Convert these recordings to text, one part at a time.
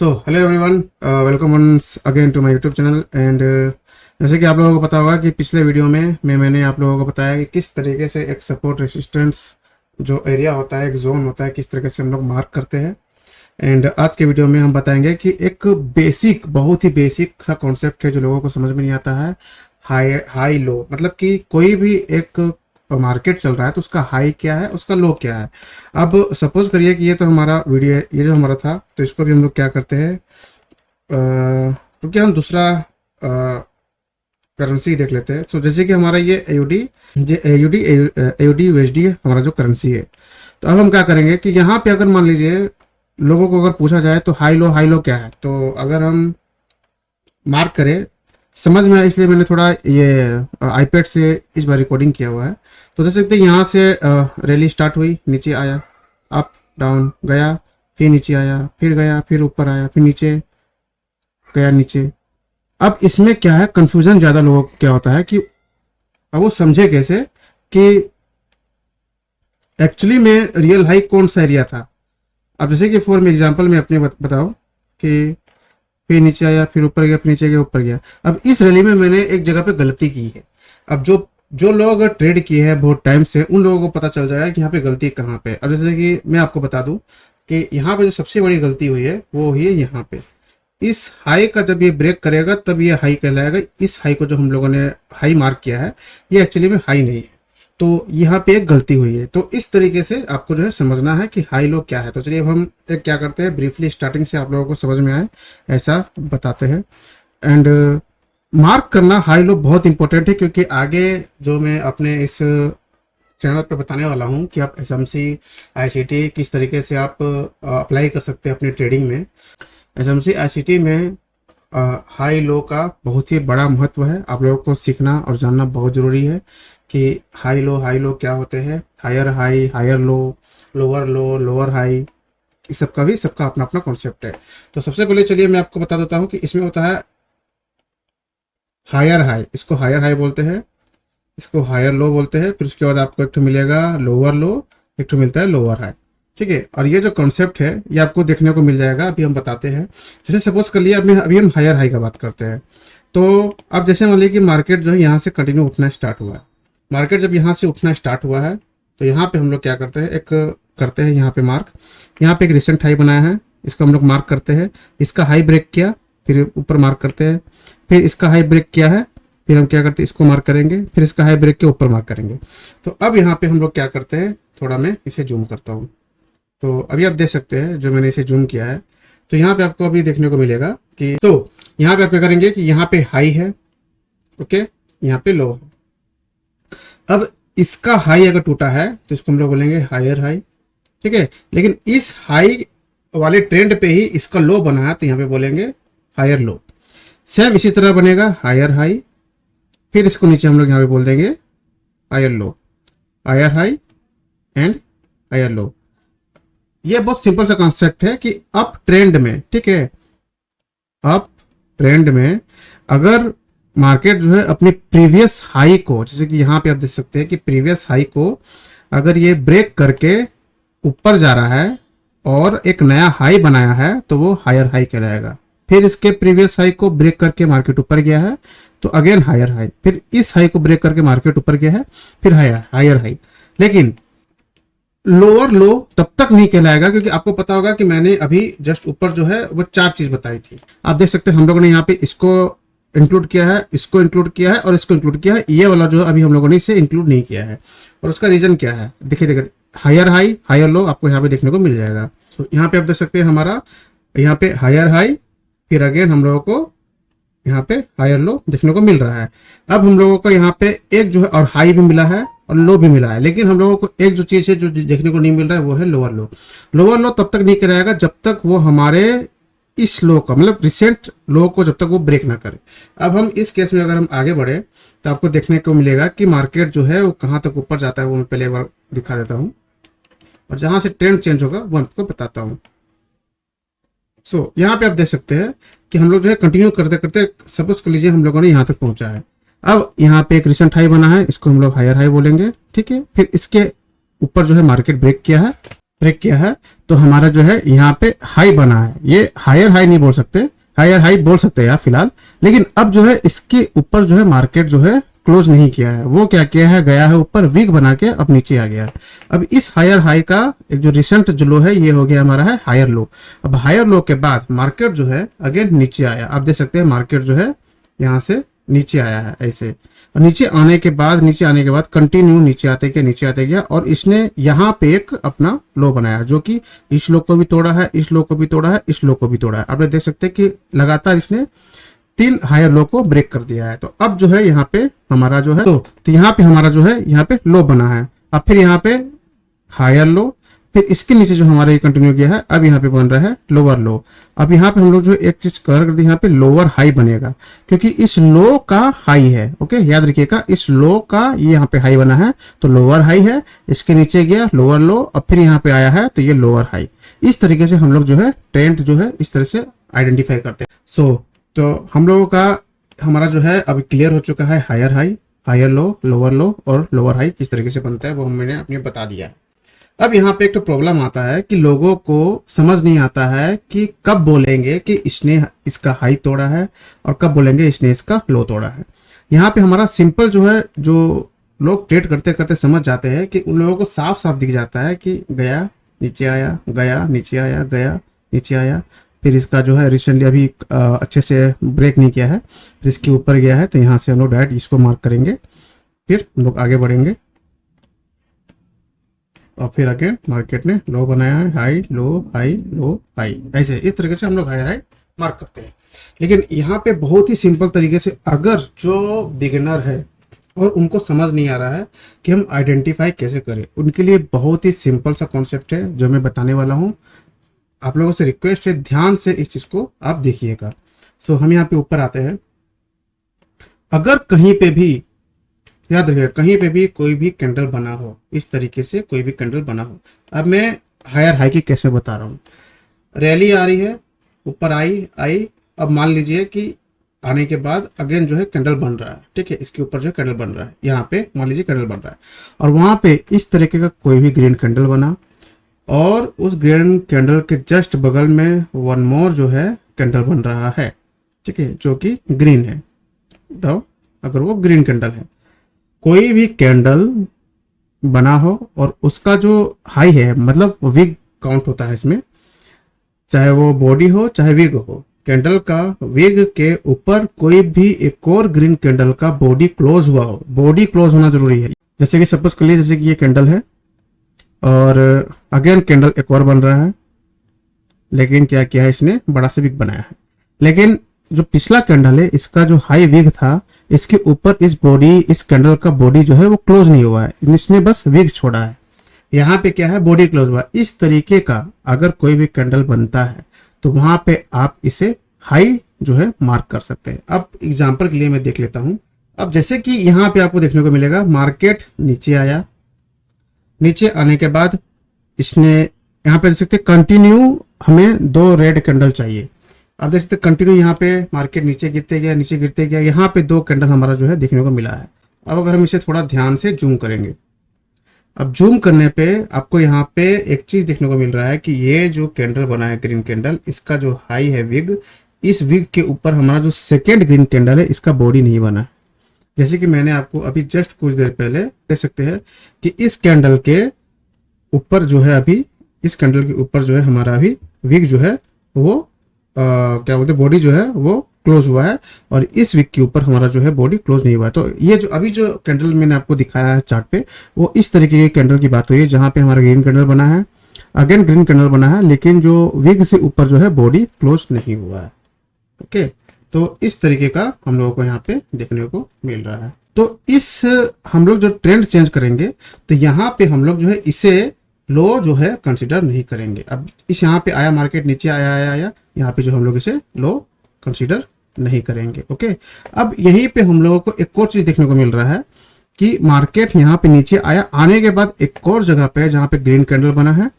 Hello everyone, welcome once again to my YouTube channel. And जैसे कि आप लोगों को पता होगा कि पिछले वीडियो में मैंने आप लोगों को बताया कि किस तरीके से एक सपोर्ट रेसिस्टेंस जो एरिया होता है, एक जोन होता है, किस तरीके से हम लोग मार्क करते हैं। एंड आज के वीडियो में हम बताएंगे कि एक बेसिक, बहुत ही बेसिक सा कॉन्सेप्ट है जो लोगों को समझ में नहीं आता है। हाई लो मतलब कि कोई भी एक मार्केट चल रहा है तो उसका हाई क्या है, उसका लो क्या है। अब सपोज करिए कि ये तो हमारा वीडियो, ये जो हमारा था, तो इसको भी हम लोग क्या करते हैं, क्योंकि हम दूसरा करेंसी देख लेते हैं। सो जैसे कि हमारा ये AUD USD है, हमारा जो करेंसी है। तो अब हम क्या करेंगे कि यहाँ पे अगर मान लीजिए लोगों को अगर पूछा जाए तो हाई लो क्या है, तो अगर हम मार्क करें, समझ में आया इसलिए मैंने थोड़ा ये आईपैड से इस बार रिकॉर्डिंग किया हुआ है। तो देख सकते हैं यहाँ से रैली स्टार्ट हुई, नीचे आया, अप डाउन गया, फिर नीचे आया, फिर गया, फिर ऊपर आया, फिर नीचे गया, नीचे। अब इसमें क्या है, कंफ्यूजन ज़्यादा लोगों को क्या होता है कि अब वो समझे कैसे कि एक्चुअली में रियल हाई कौन सा एरिया था। अब जैसे कि फॉर एग्जाम्पल मैं अपने बताऊँ कि फिर नीचे आया, फिर ऊपर गया, फिर नीचे गया, ऊपर गया। अब इस रैली में मैंने एक जगह पे गलती की है। अब जो लोग ट्रेड किए हैं बहुत टाइम से, उन लोगों को पता चल जाएगा कि यहाँ पे गलती कहाँ पे। अब जैसे कि मैं आपको बता दूं कि यहाँ पे जो सबसे बड़ी गलती हुई है वो हुई है यहाँ पे। इस हाई का जब ये ब्रेक करेगा तब ये हाई कहलाएगा। इस हाई को जो हम लोगों ने हाई मार्क किया है, ये एक्चुअली में हाई नहीं है, तो यहाँ पे एक गलती हुई है। तो इस तरीके से आपको जो है समझना है कि हाई लो क्या है। तो चलिए अब हम एक क्या करते हैं, ब्रीफली स्टार्टिंग से आप लोगों को समझ में आए ऐसा बताते हैं। एंड मार्क करना हाई लो बहुत इंपॉर्टेंट है, क्योंकि आगे जो मैं अपने इस चैनल पे बताने वाला हूँ कि आप SMC ICT किस तरीके से आप अप्लाई कर सकते हैं अपनी ट्रेडिंग में। SMC ICT में हाई लो का बहुत ही बड़ा महत्व है। आप लोगों को सीखना और जानना बहुत ज़रूरी है कि हाई लो क्या होते हैं, higher high, higher low, lower high, इस सबका अपना अपना कॉन्सेप्ट है। तो सबसे पहले चलिए मैं आपको बता देता हूँ कि इसमें होता है हायर हाई, इसको हायर हाई बोलते हैं, इसको हायर लो बोलते हैं। फिर उसके बाद आपको एक ठो मिलेगा लोअर लो, एक ठो मिलता है लोअर हाई, ठीक है। और ये जो कॉन्सेप्ट है ये आपको देखने को मिल जाएगा। अभी हम बताते हैं, जैसे सपोज कर लिया अभी हम हायर हाई का बात करते हैं। तो अब जैसे मान लीजिए कि मार्केट जो है यहाँ से कंटिन्यू उठना स्टार्ट हुआ है। मार्केट जब यहाँ से उठना स्टार्ट हुआ है तो यहाँ पे हम लोग क्या करते हैं, करते हैं यहाँ पे मार्क। यहाँ पे एक रिसेंट हाई बनाया है, इसको हम लोग मार्क करते हैं। इसका हाई ब्रेक किया, फिर ऊपर मार्क करते हैं। फिर इसका हाई ब्रेक किया है, फिर हम क्या करते हैं, इसको मार्क करेंगे। फिर इसका हाई ब्रेक के ऊपर मार्क करेंगे। तो अब यहाँ पे हम लोग क्या करते हैं, थोड़ा मैं इसे जूम करता हूँ। तो अभी आप देख सकते हैं जो मैंने इसे जूम किया है, तो यहाँ पे आपको अभी देखने को मिलेगा कि, तो यहाँ पे आप क्या करेंगे कि यहाँ पे हाई है, ओके, यहाँ पे लो है। अब इसका हाई अगर टूटा है तो इसको हम लोग बोलेंगे हायर हाई, ठीक है। लेकिन इस हाई वाले ट्रेंड पे ही इसका लो बना है, तो यहाँ पे बोलेंगे हायर लो। सेम इसी तरह बनेगा हायर हाई, फिर इसको नीचे हम लोग यहाँ पे बोल देंगे higher low, higher high and higher low. ये बहुत सिंपल सा कॉन्सेप्ट है कि अप ट्रेंड में, ठीक है, अप ट्रेंड में अगर मार्केट जो है अपनी प्रीवियस हाई को, जैसे कि यहाँ पे आप देख सकते हैं कि प्रीवियस हाई को अगर ये ब्रेक करके ऊपर जा रहा है और एक नया हाई बनाया है तो वो हायर हाई कहलाएगा। फिर इसके प्रीवियस हाई को ब्रेक करके मार्केट ऊपर गया है तो अगेन हायर हाई, फिर इस हाई को ब्रेक करके मार्केट ऊपर गया है, फिर हायर हाई। लेकिन लोअर लो तब तक नहीं कहलाएगा, क्योंकि आपको पता होगा कि मैंने अभी जस्ट ऊपर जो है वो 4 चीज बताई थी। आप देख सकते हैं हम लोगों ने यहाँ पे इसको इंक्लूड किया है, इसको इंक्लूड किया है और इसको इंक्लूड किया है। ये वाला जो अभी हम लोगों ने इसे इंक्लूड नहीं किया है, और उसका रीजन क्या है, देखिए हायर हाई, हायर लो आपको यहाँ पे देखने को मिल जाएगा। तो यहाँ पे आप देख सकते हैं हमारा यहाँ पे हायर हाई, फिर अगेन हम लोगों को यहाँ पे हायर लो देखने को मिल रहा है। अब हम लोगों को यहाँ पे एक जो है और हाई भी मिला है और लो भी मिला है, लेकिन हम लोगों को एक जो चीज है जो देखने को नहीं मिल रहा है वो है लोअर लो। लोअर लो तब तक नहीं कराएगा जब तक वो हमारे इस लो का, मतलब रिसेंट लो को जब तक वो ब्रेक ना करे। अब हम इस केस में अगर हम आगे बढ़े तो आपको देखने को मिलेगा कि मार्केट जो है वो कहाँ तक ऊपर जाता है, वो मैं पहले एक बार दिखा देता हूँ, और जहां से ट्रेंड चेंज होगा वो आपको बताता हूँ। सो यहाँ पे आप देख सकते हैं कि हम लोग जो है कंटिन्यू करते करते, सपोज कर लीजिए हम लोगों ने यहाँ तक पहुंचा है। अब यहाँ पे एक रिसेंट हाई बना है, इसको हम लोग हायर हाई बोलेंगे, ठीक है। फिर इसके ऊपर जो है मार्केट ब्रेक किया है, ब्रेक किया है, तो हमारा जो है यहाँ पे हाई बना है। ये हायर हाई नहीं बोल सकते, हायर हाई बोल सकते हैं आप फिलहाल, लेकिन अब जो है इसके ऊपर जो है मार्केट जो है क्लोज नहीं किया है, वो क्या किया है, गया है ऊपर वीक बना के अब नीचे आ गया है। अब इस हायर हाई का एक जो रिसेंट जो लो है ये हो गया हमारा है हायर लो। अब हायर लो के बाद मार्केट जो है अगेन नीचे आया, आप देख सकते हैं मार्केट जो है यहाँ से नीचे आया है ऐसे, और नीचे आने के बाद कंटिन्यू नीचे आते गया और इसने यहाँ पे एक अपना लो बनाया, जो कि इस लो को भी तोड़ा है, इस लो को भी तोड़ा है, इस लो को भी तोड़ा है। आप देख सकते हैं कि लगातार इसने 3 हायर लो को ब्रेक कर दिया है। तो अब जो है यहाँ पे हमारा जो है तो यहाँ पे हमारा जो है यहाँ पे लो बना है, अब फिर यहाँ पे हायर लो, फिर इसके नीचे जो हमारा ये कंटिन्यू किया है, अब यहाँ पे बन रहा है लोअर लो। अब यहाँ पे हम लोग जो एक चीज कलर कर दी, यहाँ पे लोअर हाई बनेगा, क्योंकि इस लो का हाई है। ओके, याद रखिएगा इस लो का ये यहाँ पे हाई बना है, तो लोअर हाई है, इसके नीचे गया लोअर लो, अब फिर यहाँ पे आया है तो ये लोअर हाई। इस तरीके से हम लोग जो है ट्रेंड जो है इस तरह से आइडेंटिफाई करते हैं। तो हम लोगों का हमारा जो है अभी क्लियर हो चुका है, higher high, higher low, lower low और लोअर हाई किस तरीके से बनता है वो मैंने अपने बता दिया। अब यहाँ पे एक तो प्रॉब्लम आता है कि लोगों को समझ नहीं आता है कि कब बोलेंगे कि इसने इसका हाई तोड़ा है और कब बोलेंगे इसने इसका लो तोड़ा है। यहाँ पे हमारा सिंपल जो है, जो लोग ट्रेड करते करते समझ जाते हैं कि उन लोगों को साफ साफ दिख जाता है कि गया नीचे आया, गया नीचे आया, गया नीचे आया, फिर इसका जो है रिसेंटली अभी अच्छे से ब्रेक नहीं किया है, फिर इसके ऊपर गया है, तो यहाँ से हम लोग डायरेक्ट इसको मार्क करेंगे, फिर हम लोग आगे बढ़ेंगे और फिर अगेन मार्केट ने लो बनाया है, high low high low high, ऐसे इस तरीके से हम लोग हाई हाई मार्क करते हैं। लेकिन यहाँ पे बहुत ही सिंपल तरीके से, अगर जो बिगिनर है और उनको समझ नहीं आ रहा है कि हम आइडेंटिफाई कैसे करें, उनके लिए बहुत ही सिंपल सा कॉन्सेप्ट है जो मैं बताने वाला हूँ। आप लोगों से रिक्वेस्ट है ध्यान से इस चीज को आप देखिएगा। हम यहाँ पे ऊपर आते हैं, अगर कहीं पे भी याद रखिएगा, कहीं पे भी कोई भी कैंडल बना हो, इस तरीके से कोई भी कैंडल बना हो, अब मैं हायर हाई की कैसे बता रहा हूँ, रैली आ रही है, ऊपर आई, अब मान लीजिए कि आने के बाद अगेन जो है कैंडल बन रहा है, ठीक है, इसके ऊपर जो है कैंडल बन रहा है, यहाँ पे मान लीजिए कैंडल बन रहा है, और वहां पे इस तरीके का कोई भी ग्रीन कैंडल बना, और उस ग्रीन कैंडल के जस्ट बगल में वन मोर जो है कैंडल बन रहा है, ठीक है, जो कि ग्रीन है। तो अगर वो ग्रीन कैंडल है, कोई भी कैंडल बना हो और उसका जो हाई है, मतलब विग काउंट होता है इसमें, चाहे वो बॉडी हो चाहे विग हो, कैंडल का विग के ऊपर कोई भी एक और ग्रीन कैंडल का बॉडी क्लोज हुआ हो, बॉडी क्लोज होना जरूरी है। जैसे कि सपोज कर लीजिए, जैसे कि ये कैंडल है और अगेन कैंडल एक और बन रहा है, लेकिन क्या किया है इसने, बड़ा सा विग बनाया है, लेकिन जो पिछला कैंडल है इसका जो हाई विग था, इसके ऊपर इस कैंडल का बॉडी जो है वो क्लोज नहीं हुआ है, इसने बस विग छोड़ा है, यहाँ पे क्या है, बॉडी क्लोज हुआ है। इस तरीके का अगर कोई भी कैंडल बनता है तो वहां पे आप इसे हाई जो है मार्क कर सकते हैं। अब एग्जांपल के लिए मैं देख लेता हूं। अब जैसे कि यहाँ पे आपको देखने को मिलेगा, मार्केट नीचे आया, नीचे आने के बाद इसने यहाँ पे देख सकते कंटिन्यू हमें 2 रेड कैंडल चाहिए। आप देख सकते कंटिन्यू यहाँ पे मार्केट नीचे गिरते गया, यहाँ पे 2 कैंडल हमारा जो है देखने को मिला है। अब अगर हम इसे थोड़ा ध्यान से जूम करेंगे, अब जूम करने पे आपको यहाँ पे एक चीज देखने को मिल रहा है कि ये जो कैंडल बना है ग्रीन कैंडल, इसका जो हाई है विग, इस विग के ऊपर हमारा जो सेकेंड ग्रीन कैंडल है इसका बॉडी नहीं बना है। जैसे कि मैंने आपको अभी जस्ट कुछ देर पहले देख सकते हैं कि इस कैंडल के ऊपर जो है, अभी इस कैंडल के ऊपर जो है हमारा अभी विग जो है वो क्या बोलते बॉडी जो है वो क्लोज हुआ है, और इस वीक के ऊपर हमारा जो है बॉडी क्लोज नहीं हुआ है। तो ये जो अभी जो कैंडल मैंने आपको दिखाया है चार्ट पे, वो इस तरीके के कैंडल की बात हुई है, जहां पे हमारा ग्रीन कैंडल बना है, अगेन ग्रीन कैंडल बना है, लेकिन जो वीक से ऊपर जो है बॉडी क्लोज नहीं हुआ है। ओके, तो इस तरीके का हम लोगों को यहाँ पे देखने को मिल रहा है। तो इस हम लोग जो ट्रेंड चेंज करेंगे, तो यहाँ पे हम लोग जो है इसे लो जो है कंसिडर नहीं करेंगे। अब इस यहाँ पे आया, मार्केट नीचे आया, यहाँ पे जो हम लोग इसे लो कंसिडर नहीं करेंगे। ओके, अब यहीं पे हम लोगों को एक और चीज देखने को मिल रहा है कि मार्केट यहाँ पे नीचे आया, आने के बाद एक और जगह पे जहाँ पे ग्रीन कैंडल बना है,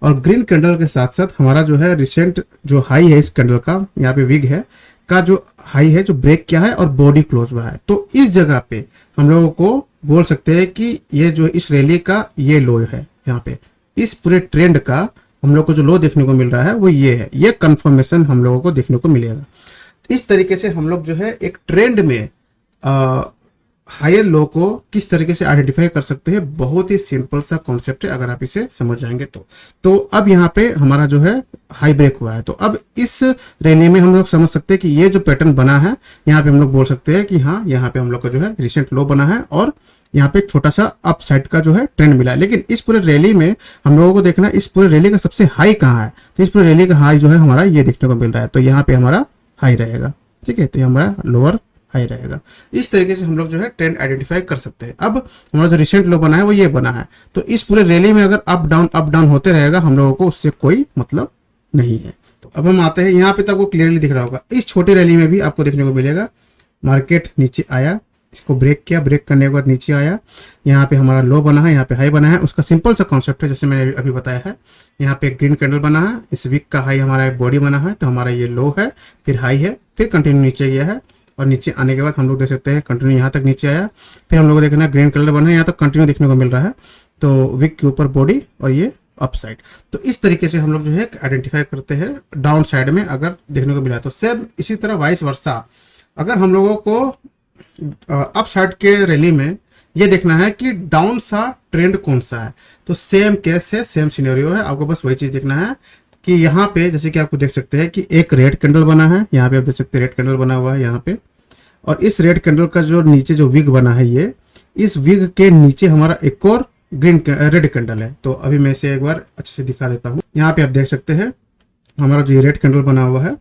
और ग्रीन कैंडल के साथ साथ हमारा जो है रिसेंट जो हाई है इस कैंडल का, यहाँ पे विग है का जो हाई है जो ब्रेक किया है और बॉडी क्लोज हुआ है। तो इस जगह पे हम लोगों को बोल सकते हैं कि ये जो इस रैली का ये लो है, यहाँ पे इस पूरे ट्रेंड का हम लोग को जो लो देखने को मिल रहा है वो ये है, ये कंफर्मेशन हम लोगों को देखने को मिलेगा। इस तरीके से हम लोग जो है एक ट्रेंड में हायर लो को किस तरीके से आइडेंटिफाई कर सकते हैं, बहुत ही सिंपल सा कॉन्सेप्ट है अगर आप इसे समझ जाएंगे तो अब यहाँ पे हमारा जो है हाई ब्रेक हुआ है, तो अब इस रैली में हम लोग समझ सकते हैं कि ये जो पैटर्न बना है यहाँ पे हम लोग बोल सकते हैं कि हाँ यहाँ पे हम लोग का जो है रिसेंट लो बना है और यहाँ पे एक छोटा सा अप साइड का जो है ट्रेंड मिला है। लेकिन इस पूरे रैली में हम लोगों को देखना है इस पूरे रैली का सबसे हाई कहाँ है, तो इस पूरे रैली का हाई जो है हमारा ये देखने को मिल रहा है, तो यहाँ पे हमारा हाई रहेगा। ठीक है, तो ये हमारा लोअर हाई रहेगा। इस तरीके से हम लोग जो है ट्रेंड आइडेंटिफाई कर सकते हैं। अब हमारा जो रिसेंट लो बना है वो ये बना है, तो इस पूरे रैली में अगर अप डाउन होते रहेगा हम लोगों को उससे कोई मतलब नहीं है। तो अब हम आते हैं यहाँ पे, तो आपको क्लियरली दिख रहा होगा इस छोटे रैली में भी आपको देखने को मिलेगा मार्केट नीचे आया, इसको ब्रेक किया, ब्रेक करने के बाद नीचे आया, यहाँ पे हमारा लो बना है, यहाँ पे हाई बना है। उसका सिंपल सा कॉन्सेप्ट है जैसे मैंने अभी बताया है, यहाँ पे ग्रीन कैंडल बना है, इस वीक का हाई हमारा बॉडी बना है, तो हमारा ये लो है, फिर हाई है, फिर कंटिन्यू नीचे गया है और नीचे आने के बाद हम लोग देख सकते हैं कंटिन्यू यहाँ तक नीचे आया, फिर हम लोग को देखना ग्रीन कलर बना है, यहाँ तक कंटिन्यू देखने को मिल रहा है, तो वीक के ऊपर बॉडी और ये अप साइड। तो इस तरीके से हम लोग जो है आइडेंटिफाई करते हैं डाउन साइड में अगर देखने को मिला। तो सेम इसी तरह वाइस वर्सा अगर हम लोगों को अप साइड के रैली में ये देखना है कि डाउन सा ट्रेंड कौन सा है, तो सेम केस है, सेम सिनेरियो है, आपको बस वही चीज देखना है कि यहाँ पे जैसे कि आपको देख सकते हैं कि एक रेड कैंडल बना है, यहाँ पे आप देख सकते हैं रेड कैंडल बना हुआ है यहाँ पे, और इस रेड कैंडल का जो नीचे जो विग बना है ये, इस विग के नीचे हमारा एक और रेड कैंडल है। तो अभी मैं इसे एक बार अच्छे से दिखा देता हूँ। यहाँ पे आप देख सकते हैं हमारा जो रेड कैंडल बना हुआ है,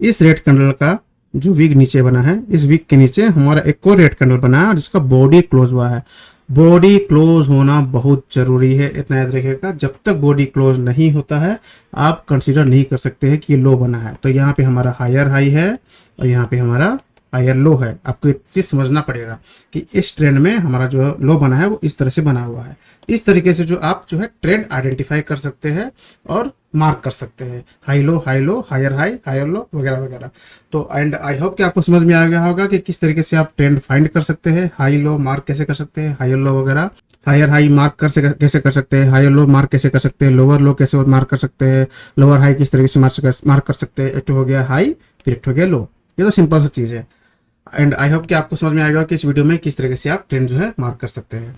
इस रेड कैंडल का जो विग नीचे बना है, इस विग के नीचे हमारा एक और रेड कैंडल बना है जिसका बॉडी क्लोज हुआ है। बॉडी क्लोज होना बहुत जरूरी है, इतना याद रखिएगा। जब तक बॉडी क्लोज नहीं होता है आप कंसीडर नहीं कर सकते हैं कि ये लो बना है। तो यहाँ पे हमारा हायर हाई है और यहाँ पे हमारा हायर लो है। आपको एक चीज समझना पड़ेगा कि इस ट्रेंड में हमारा जो लो बना है वो इस तरह से बना हुआ है। इस तरीके से जो आप जो है ट्रेंड आइडेंटिफाई कर सकते हैं और मार्क कर सकते हैं, high low, higher high, higher low वगैरह वगैरह। तो एंड आई होप कि आपको समझ में आ गया होगा कि किस तरीके से आप ट्रेंड फाइंड कर सकते हैं, हाई लो मार्क कैसे कर सकते हैं, हायर लो वगैरह, हायर हाई मार्क कैसे कर सकते हैं, हायर लो मार्क कैसे कर सकते हैं, लोअर लो कैसे मार्क कर सकते हैं, लोअर हाई किस तरीके से मार्क कर सकते हैं। एक हो गया हाई, फिर एक हो गया लो। ये तो सिंपल सा चीज है। एंड आई होप कि आपको समझ में आएगा कि इस वीडियो में किस तरीके से आप ट्रेंड जो है मार्क कर सकते हैं।